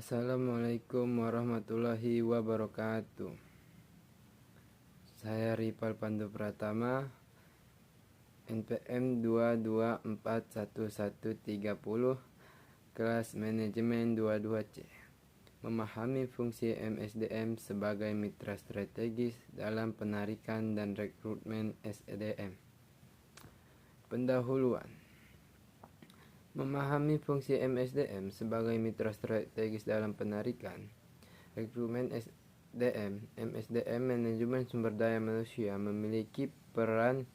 Assalamualaikum warahmatullahi wabarakatuh. Saya Ripal Pandu Pratama, NPM 2241130, kelas manajemen 22C. Memahami fungsi MSDM sebagai mitra strategis dalam penarikan dan rekrutmen SDM. Pendahuluan. Memahami fungsi MSDM sebagai mitra strategis dalam penarikan, rekrutmen SDM. MSDM, manajemen sumber daya manusia, memiliki peran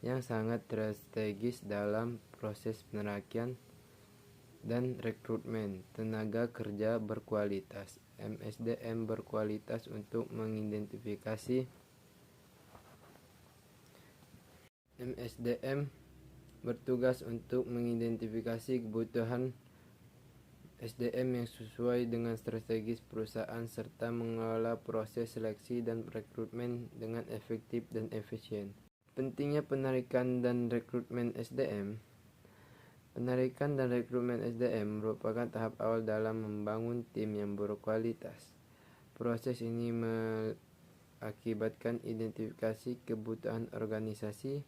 yang sangat strategis dalam proses penarikan dan rekrutmen tenaga kerja berkualitas. MSDM berkualitas untuk mengidentifikasi MSDM bertugas untuk mengidentifikasi kebutuhan SDM yang sesuai dengan strategis perusahaan serta mengelola proses seleksi dan rekrutmen dengan efektif dan efisien. Pentingnya penarikan dan rekrutmen SDM. Penarikan dan rekrutmen SDM merupakan tahap awal dalam membangun tim yang berkualitas. Proses ini mengakibatkan identifikasi kebutuhan organisasi,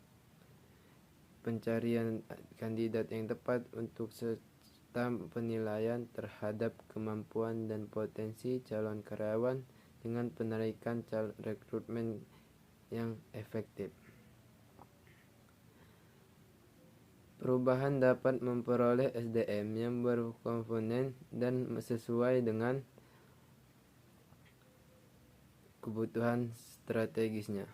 pencarian kandidat yang tepat untuk serta penilaian terhadap kemampuan dan potensi calon karyawan dengan penarikan rekrutmen yang efektif. Perubahan dapat memperoleh SDM yang berkomponen dan sesuai dengan kebutuhan strategisnya.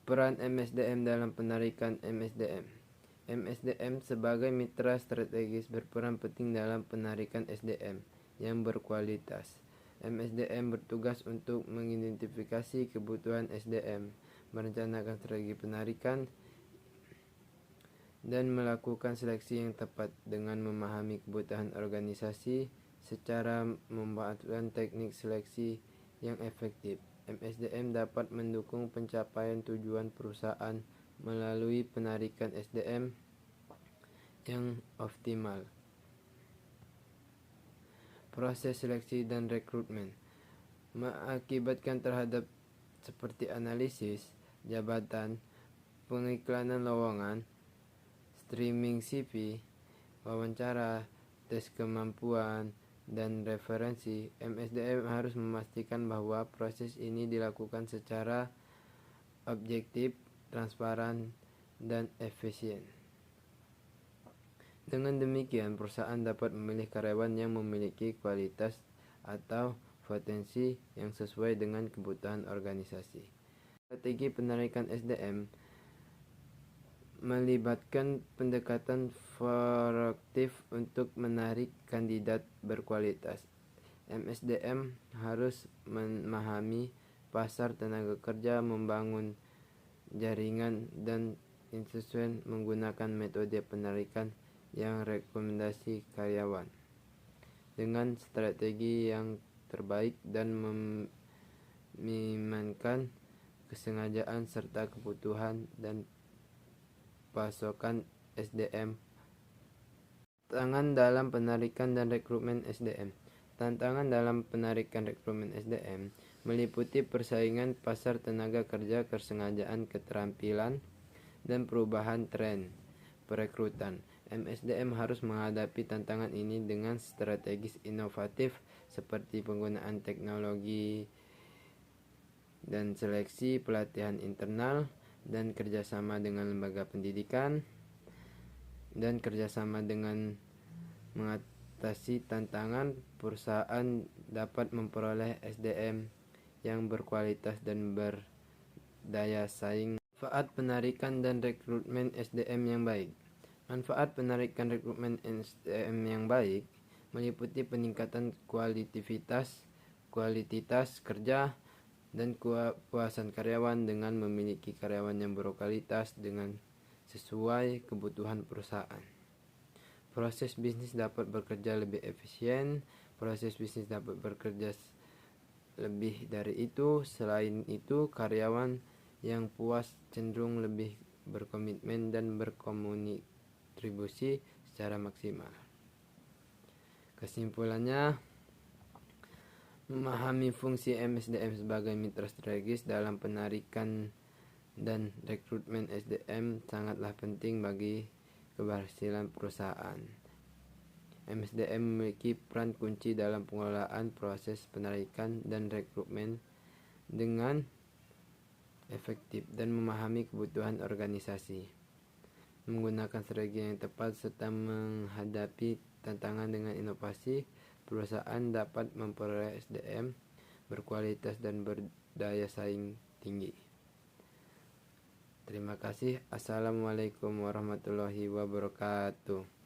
Peran MSDM dalam penarikan MSDM. MSDM sebagai mitra strategis berperan penting dalam penarikan SDM yang berkualitas. MSDM bertugas untuk mengidentifikasi kebutuhan SDM, merencanakan strategi penarikan, dan melakukan seleksi yang tepat dengan memahami kebutuhan organisasi secara memanfaatkan teknik seleksi yang efektif. MSDM dapat mendukung pencapaian tujuan perusahaan melalui penarikan SDM yang optimal. Proses seleksi dan rekrutmen mengakibatkan terhadap seperti analisis jabatan, pengiklanan lowongan, streaming CV, wawancara, tes kemampuan, dan referensi. MSDM harus memastikan bahwa proses ini dilakukan secara objektif, transparan, dan efisien. Dengan demikian, perusahaan dapat memilih karyawan yang memiliki kualitas atau potensi yang sesuai dengan kebutuhan organisasi. Strategi penarikan SDM melibatkan pendekatan proaktif untuk menarik kandidat berkualitas. MSDM harus memahami pasar tenaga kerja, membangun jaringan dan institusi menggunakan metode penarikan yang rekomendasi karyawan dengan strategi yang terbaik dan memimankan kesengajaan serta kebutuhan dan pasokan SDM. Tantangan dalam penarikan dan rekrutmen SDM. Tantangan dalam penarikan rekrutmen SDM meliputi persaingan pasar tenaga kerja, kesengajaan keterampilan, dan perubahan tren perekrutan. MSDM harus menghadapi tantangan ini dengan strategis inovatif seperti penggunaan teknologi dan seleksi, pelatihan internal, dan kerjasama dengan lembaga pendidikan, dan kerjasama dengan mengatasi tantangan. Perusahaan dapat memperoleh SDM yang berkualitas dan berdaya saing. Manfaat penarikan dan rekrutmen SDM yang baik. Manfaat penarikan rekrutmen SDM yang baik meliputi peningkatan kualitas kerja, dan kepuasan karyawan dengan memiliki karyawan yang berkualitas dengan sesuai kebutuhan perusahaan. Proses bisnis dapat bekerja lebih efisien. Proses bisnis dapat bekerja lebih dari itu. Selain itu, karyawan yang puas cenderung lebih berkomitmen dan berkontribusi berkontribusi secara maksimal. Kesimpulannya, memahami fungsi MSDM sebagai mitra strategis dalam penarikan dan rekrutmen SDM sangatlah penting bagi keberhasilan perusahaan. MSDM memiliki peran kunci dalam pengelolaan proses penarikan dan rekrutmen dengan efektif dan memahami kebutuhan organisasi. Menggunakan strategi yang tepat serta menghadapi tantangan dengan inovasi, perusahaan dapat memperoleh SDM berkualitas dan berdaya saing tinggi. Terima kasih. Assalamualaikum warahmatullahi wabarakatuh.